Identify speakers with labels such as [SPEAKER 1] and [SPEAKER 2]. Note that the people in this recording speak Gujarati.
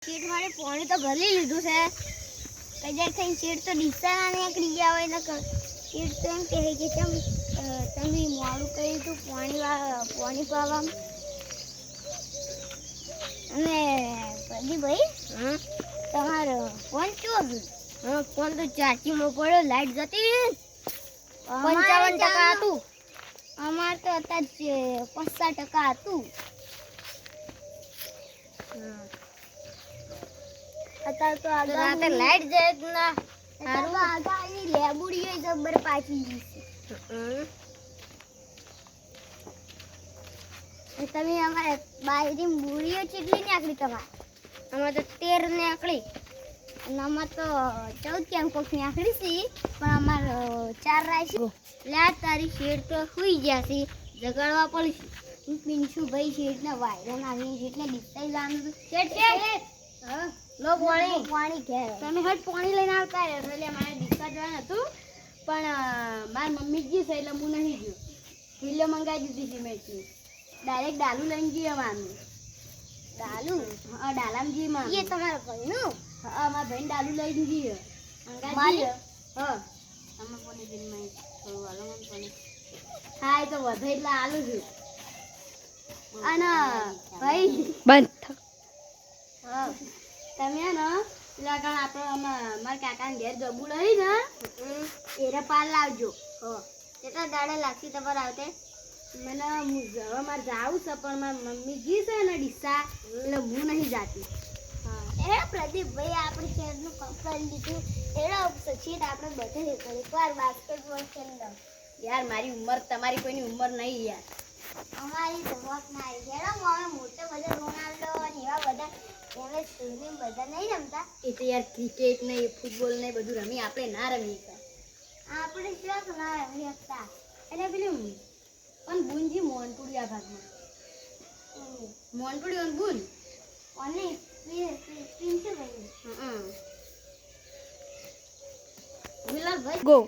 [SPEAKER 1] શેઠ મારે પાણી તો ભરી લીધું છે કદાચ થઈને શેઠ તો ડિસ્ચાર્જ નીકળી ગયા હોય ને શેઠ તો એમ કહે કે તમે મોડું કર્યું હતું પાણી પાવા અને પ્રદીપભાઈ તમારો ફોન કેવો છે? ફોન તો ચાર્જિંગમાં પડ્યો, લાઈટ જતી 55% હતું. અમારે તો અત્યારે 50% હતું. અત્યારે તો રાતે લાઈટ જાય ના હારું આગાની લેબુડીઓ જબર પાછી ગઈ છે. તમે અમારે બાયરી બુડીઓ કેટલી નીકળી તમારે? અમારે તો 13 નીકળી અને અમારે તો 14 ક્યાંક કોક નીકળી છે પણ અમારે 4 રાશી લે તારી શેડ તો સુઈ ગયા છે જગાડવા પડશે. પિન્સુ ભાઈ શેડને વાયરો નાખીને શેડને ડિસ્ચાર્જ લાવવાનું શેડ હા લો પાણી ઘેર તમે હટ પાણી લઈને આવતા એટલે મારે ડિસ્ચાર્જ જવાનું હતું પણ મારી મમ્મી ગઈ છે એટલે હું નહીં ગયો. કિલ્લો મંગાવી દીધી સિમેન્ટની ડાયરેક્ટ ડાલુ લઈને જઈએ મારું ડાલુ હા ડાલામાં જઈએ મારું એ તમારા ભાઈનું હા મારા ભાઈને ડાલુ લઈને જઈએ મંગાવી હા તમે પોની દિનમાં થોડું હાલો મને પોની હા એ તો વધે એટલે આલુ છું અને ભાઈ બંધ હા તમે ને પેલા કારણ આપણે મારા કાકાને ઘેર જબું લઈ ને એરે પાલ લાવજો હા કેટલા દાડા લાગશે તમારે આવતે? મને હવે મારે જાવું છે પણ મારી મમ્મી ગઈ છે ને ડીસા એટલે હું નહીં જાતી. હા એ પ્રદીપભાઈ આપણે શેરનું કામ કરી લીધું એના પછી આપણે બધે એકવાર બાસ્કેટબોલ ખેલ યાર મારી ઉંમર તમારી કોઈની ઉંમર નહીં યાર અમારી ધમક ના હેડો અમે મોટે બધા રોનાલ્ડો અને એવા બધા એમએસ ધોની બધા નહીં રમતા એ તો યાર ક્રિકેટ ને ફૂટબોલ ને બધું રમી આપણે ના રમીએ આપણે ક્યાં તો ના રમી શકતા એટલે પેલું પણ બુનજી મોનપુડી આ ભાગમાં મોનપુડી અને બુન અને પિન્સુ ભાઈ વિલાલ ભાઈ ગો